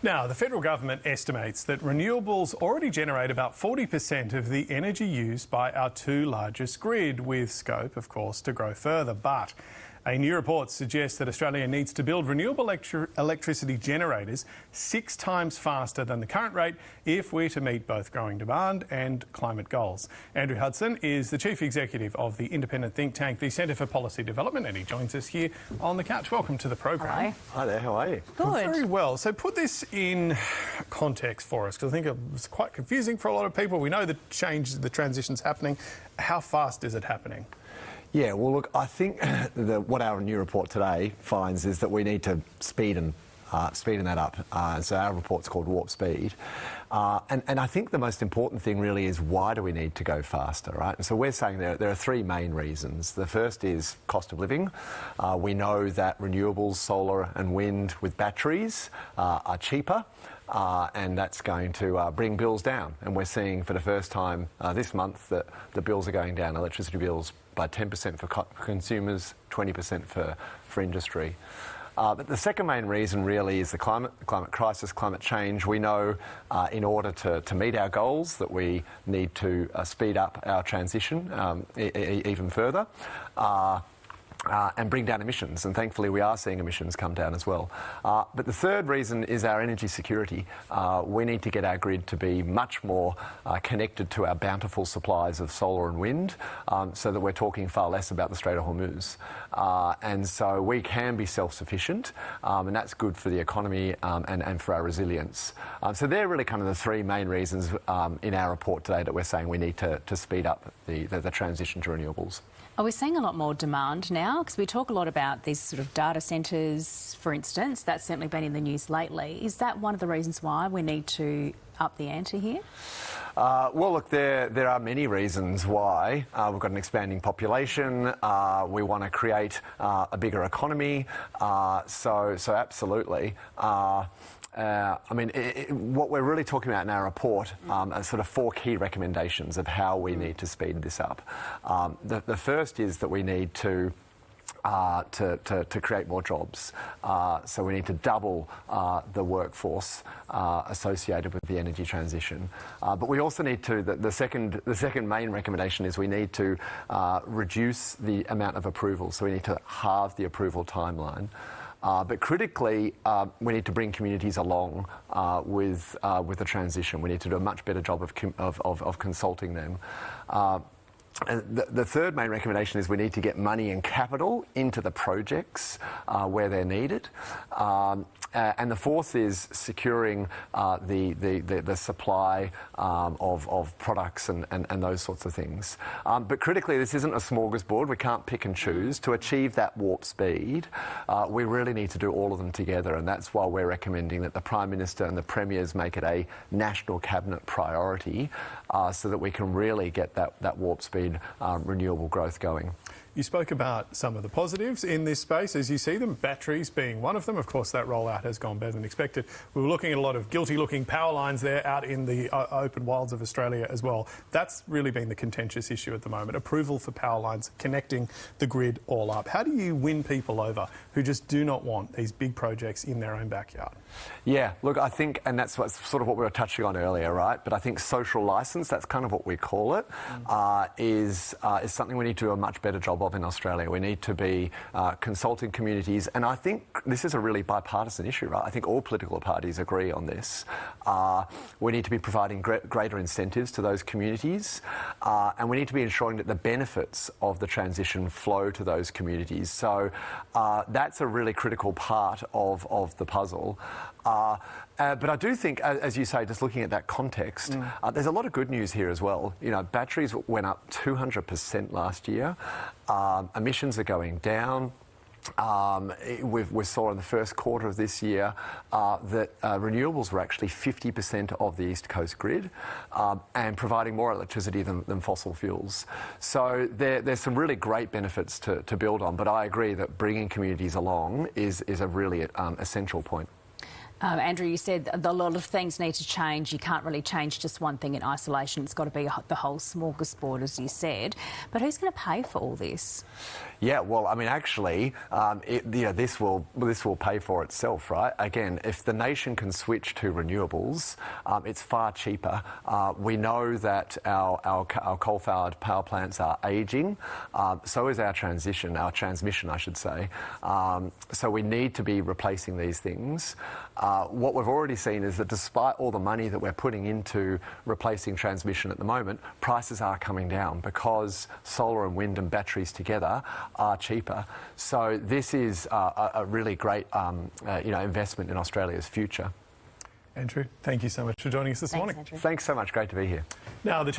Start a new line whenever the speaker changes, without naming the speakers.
Now, the federal government estimates that renewables already generate about 40% of the energy used by our two largest grid, with scope, of course, to grow further. But a new report suggests that Australia needs to build renewable electricity generators 6 times faster than the current rate if we're to meet both growing demand and climate goals. Andrew Hudson is the Chief Executive of the independent think tank, the Centre for Policy Development, and he joins us here on the couch. Welcome to the program.
Hi.
Hi there, how are you?
Good.
Very well. So put this in context for us, because I think it was quite confusing for a lot of people. We know the transition's happening. How fast is it happening?
Yeah, well, look, I think what our new report today finds is that we need to speeding that up. So our report's called Warp Speed. And I think the most important thing really is, why do we need to go faster, right? And so we're saying there are 3 main reasons. The first is cost of living. We know that renewables, solar and wind with batteries are cheaper. And that's going to bring bills down. And we're seeing for the first time this month that the bills are going down, electricity bills by 10% for consumers, 20% for industry. But the second main reason really is the climate crisis, climate change. We know in order to meet our goals that we need to speed up our transition even further. And bring down emissions, and thankfully we are seeing emissions come down as well. But the third reason is our energy security. We need to get our grid to be much more connected to our bountiful supplies of solar and wind, so that we're talking far less about the Strait of Hormuz. And so we can be self-sufficient, and that's good for the economy and for our resilience. So they're really kind of the 3 main reasons in our report today that we're saying we need to speed up the transition to renewables.
Are we seeing a lot more demand now? Because we talk a lot about these sort of data centres, for instance. That's certainly been in the news lately. Is that one of the reasons why we need to up the ante here?
Well, look, there are many reasons why. We've got an expanding population. We want to create a bigger economy. So absolutely. I mean, what we're really talking about in our report are sort of 4 key recommendations of how we need to speed this up. The first is that we need to create more jobs. So we need to double the workforce associated with the energy transition. But we also need to, the second main recommendation is we need to reduce the amount of approval. So we need to halve the approval timeline. But critically, we need to bring communities along with the transition. We need to do a much better job of consulting them. And the third main recommendation is we need to get money and capital into the projects where they're needed. And the fourth is securing the supply of products and those sorts of things. But critically, this isn't a smorgasbord. We can't pick and choose. To achieve that warp speed, we really need to do all of them together, and that's why we're recommending that the Prime Minister and the Premiers make it a national cabinet priority so that we can really get that warp speed renewable growth going.
You spoke about some of the positives in this space as you see them, batteries being one of them. Of course, that rollout has gone better than expected. We were looking at a lot of guilty-looking power lines there out in the open wilds of Australia as well. That's really been the contentious issue at the moment, approval for power lines, connecting the grid all up. How do you win people over who just do not want these big projects in their own backyard?
Yeah, look, I think, and that's sort of what we were touching on earlier, right? But I think social licence, that's kind of what we call it, is something we need to do a much better job of in Australia. We need to be consulting communities, and I think this is a really bipartisan issue, right? I think all political parties agree on this. We need to be providing greater incentives to those communities, and we need to be ensuring that the benefits of the transition flow to those communities. So that's a really critical part of the puzzle. But I do think, as you say, just looking at that context, there's a lot of good news here as well. You know, batteries went up 200% last year. Emissions are going down. We saw in the first quarter of this year that renewables were actually 50% of the East Coast grid and providing more electricity than fossil fuels. So there's some really great benefits to build on, but I agree that bringing communities along is a really essential point.
Andrew, you said a lot of things need to change. You can't really change just one thing in isolation. It's got to be the whole smorgasbord, as you said. But who's going to pay for all this?
Yeah, well, I mean, actually, this will pay for itself, right? Again, if the nation can switch to renewables, it's far cheaper. We know that our coal-fired power plants are ageing. So is our transmission, I should say. So we need to be replacing these things. What we've already seen is that despite all the money that we're putting into replacing transmission at the moment, prices are coming down because solar and wind and batteries together are cheaper. So this is a really great investment in Australia's future.
Andrew, thank you so much for joining us this morning.
Andrew.
Thanks so much. Great to be here.
Now, the